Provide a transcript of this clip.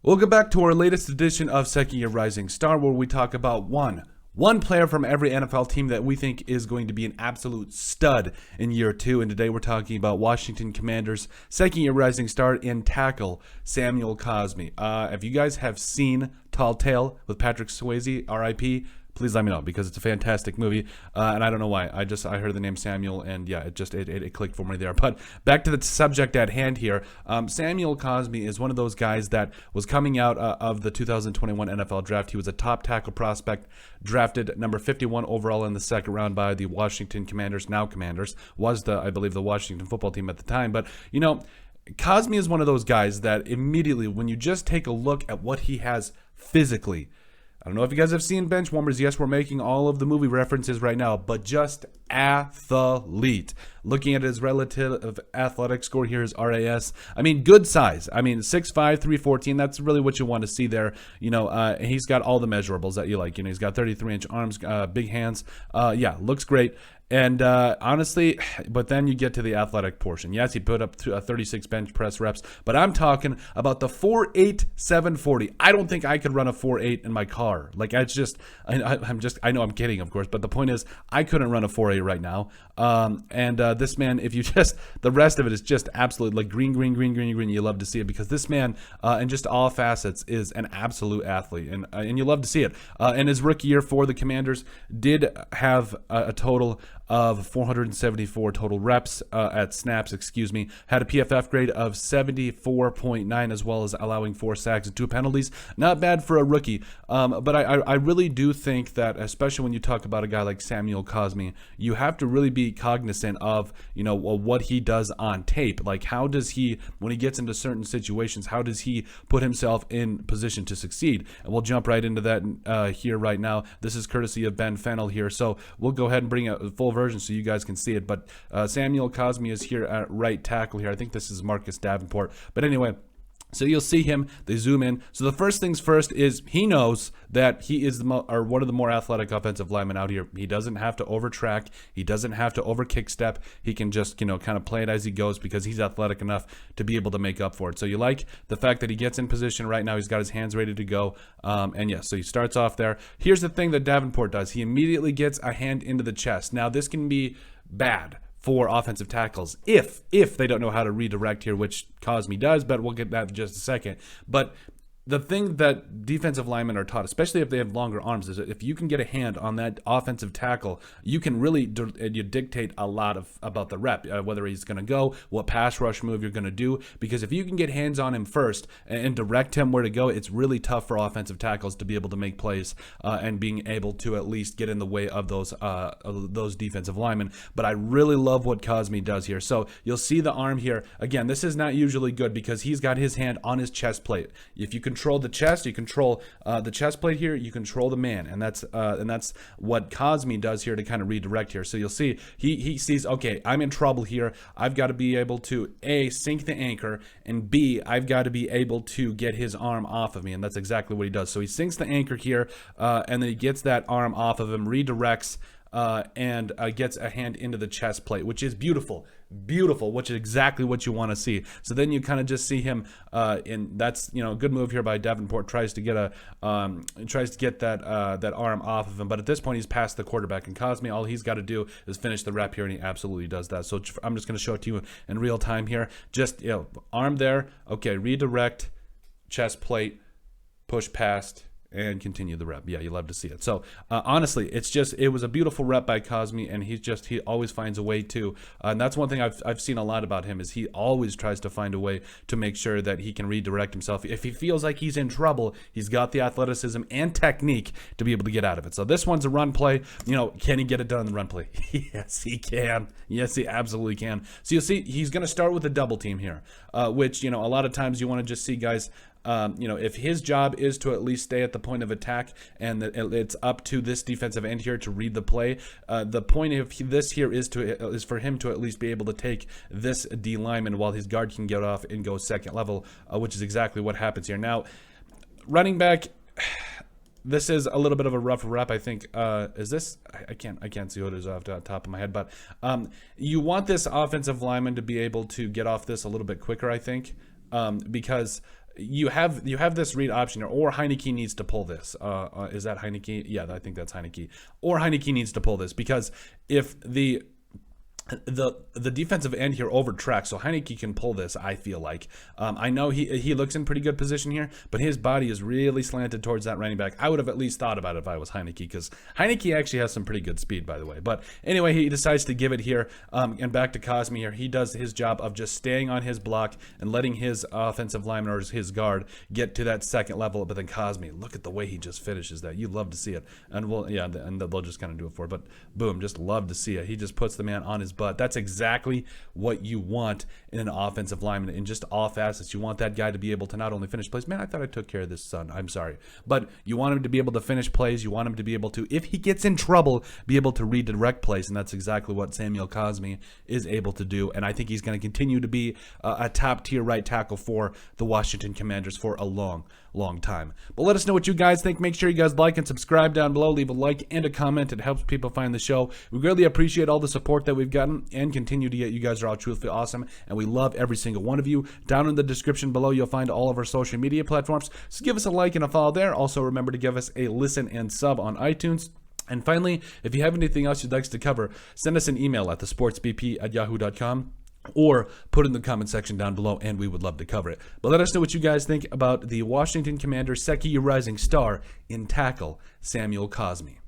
Welcome back to our latest edition of Second Year Rising Star, where we talk about one player from every NFL team that we think is going to be an absolute stud in year two. And today we're talking about Washington Commanders second year rising star in tackle, Samuel Cosmi. If you guys have seen Tall Tale with Patrick Swayze, RIP, please let me know, because it's a fantastic movie, and I don't know why. I heard the name Samuel, and yeah, it clicked for me there. But back to the subject at hand here. Samuel Cosmi is one of those guys that was coming out of the 2021 NFL Draft. He was a top tackle prospect, drafted number 51 overall in the second round by the Washington Commanders, now Commanders, was I believe the Washington football team at the time. But you know, Cosmi is one of those guys that immediately, when you just take a look at what he has physically, I don't know if you guys have seen Benchwarmers. Yes, we're making all of the movie references right now, but just athlete. Looking at his relative athletic score here, his RAS. I mean, good size. I mean, 6'5", 314. That's really what you want to see there. You know, he's got all the measurables that you like. You know, he's got 33-inch arms, big hands. Yeah, looks great. And honestly, but then you get to the athletic portion. Yes, he put up 36 bench press reps, but I'm talking about the 4.8 740. I don't think I could run a 4.8 in my car. Like, I know I'm kidding, of course, but the point is, I couldn't run a 4.8 right now. This man, if you just, the rest of it is just absolute, like green. You love to see it, because this man, in just all facets, is an absolute athlete, and you love to see it. In his rookie year for the Commanders, did have a total of 474 total reps at snaps, had a PFF grade of 74.9, as well as allowing 4 sacks and 2 penalties. Not bad for a rookie, but I really do think that, especially when you talk about a guy like Samuel Cosmi, you have to really be cognizant of, you know, what he does on tape. Like, how does he, when he gets into certain situations, how does he put himself in position to succeed? And we'll jump right into that here right now. This is courtesy of Ben Fennell here, so we'll go ahead and bring a full version so you guys can see it. But Samuel Cosmi is here at right tackle here. I think this is Marcus Davenport. But anyway, so you'll see him, they zoom in. So the first things first is he knows that he is one of the more athletic offensive linemen out here. He doesn't have to overtrack. He doesn't have to over kick step. He can just, you know, kind of play it as he goes, because he's athletic enough to be able to make up for it. So you like the fact that he gets in position right now. He's got his hands ready to go. And yeah, so he starts off there. Here's the thing that Davenport does. He immediately gets a hand into the chest. Now, this can be bad for offensive tackles if they don't know how to redirect here, which Cosmi does, but we'll get that in just a second. But the thing that defensive linemen are taught, especially if they have longer arms, is that if you can get a hand on that offensive tackle, you can really you dictate a lot about the rep, whether he's going to go, what pass rush move you're going to do. Because if you can get hands on him first and direct him where to go, it's really tough for offensive tackles to be able to make plays and being able to at least get in the way of those defensive linemen. But I really love what Cosmi does here. So you'll see the arm here. Again, this is not usually good, because he's got his hand on his chest plate. If you control the chest, you control the chest plate here, you control the man, and that's what Cosmi does here to kind of redirect here. So you'll see he sees, okay, I'm in trouble here. I've got to be able to A, sink the anchor, and B, I've got to be able to get his arm off of me, and that's exactly what he does. So he sinks the anchor here, and then he gets that arm off of him, redirects, and gets a hand into the chest plate, which is beautiful, which is exactly what you want to see. So then you kind of just see him, and that's, you know, a good move here by Davenport. Tries to get that arm off of him, but at this point he's past the quarterback, and Cosmi, all he's got to do is finish the rep here, and he absolutely does that. So I'm just going to show it to you in real time here. Just, you know, arm there, okay, redirect, chest plate, push past, and continue the rep. Yeah, you love to see it. So honestly, it was a beautiful rep by Cosmi, and he always finds a way to, and that's one thing I've seen a lot about him, is he always tries to find a way to make sure that he can redirect himself. If he feels like he's in trouble, he's got the athleticism and technique to be able to get out of it. So this one's a run play. You know, can he get it done in the run play? Yes, he can. Yes, he absolutely can. So you'll see he's going to start with a double team here, which, you know, a lot of times you want to just see guys, you know, if his job is to at least stay at the point of attack, and it's up to this defensive end here to read the play, the point of this here is for him to at least be able to take this D lineman while his guard can get off and go second level, which is exactly what happens here. Now, running back, this is a little bit of a rough rep, I think. Is this? I can't see what it is off the top of my head, but you want this offensive lineman to be able to get off this a little bit quicker, I think, because you have this read option here, or Heineke needs to pull this. Is that Heineke? Yeah, I think that's Heineke. Or Heineke needs to pull this, because if the defensive end here overtracks, so Heineke can pull this, I feel like. I know he looks in pretty good position here, but his body is really slanted towards that running back. I would have at least thought about it if I was Heineke, because Heineke actually has some pretty good speed, by the way. But anyway, he decides to give it here, and back to Cosmi here. He does his job of just staying on his block and letting his offensive lineman or his guard get to that second level. But then Cosmi, look at the way he just finishes that. You love to see it. And and they'll just kind of do it for it. But boom, just love to see it. He just puts the man on his butt. That's exactly what you want in an offensive lineman in just all facets. You want that guy to be able to not only finish plays. Man, I thought I took care of this, son. I'm sorry. But you want him to be able to finish plays. You want him to be able to, if he gets in trouble, be able to redirect plays. And that's exactly what Samuel Cosmi is able to do. And I think he's going to continue to be a top-tier right tackle for the Washington Commanders for a long time. But let us know what you guys think. Make sure you guys like and subscribe down below. Leave a like and a comment. It helps people find the show. We really appreciate all the support that we've gotten and continue to get. You guys are all truthfully awesome, and we love every single one of you. Down in the description below, you'll find all of our social media platforms. So give us a like and a follow there. Also, remember to give us a listen and sub on iTunes. And finally, if you have anything else you'd like us to cover, send us an email at thesportsbp@yahoo.com. or put in the comment section down below, and we would love to cover it. But let us know what you guys think about the Washington Commanders' second-year rising star in tackle, Samuel Cosmi.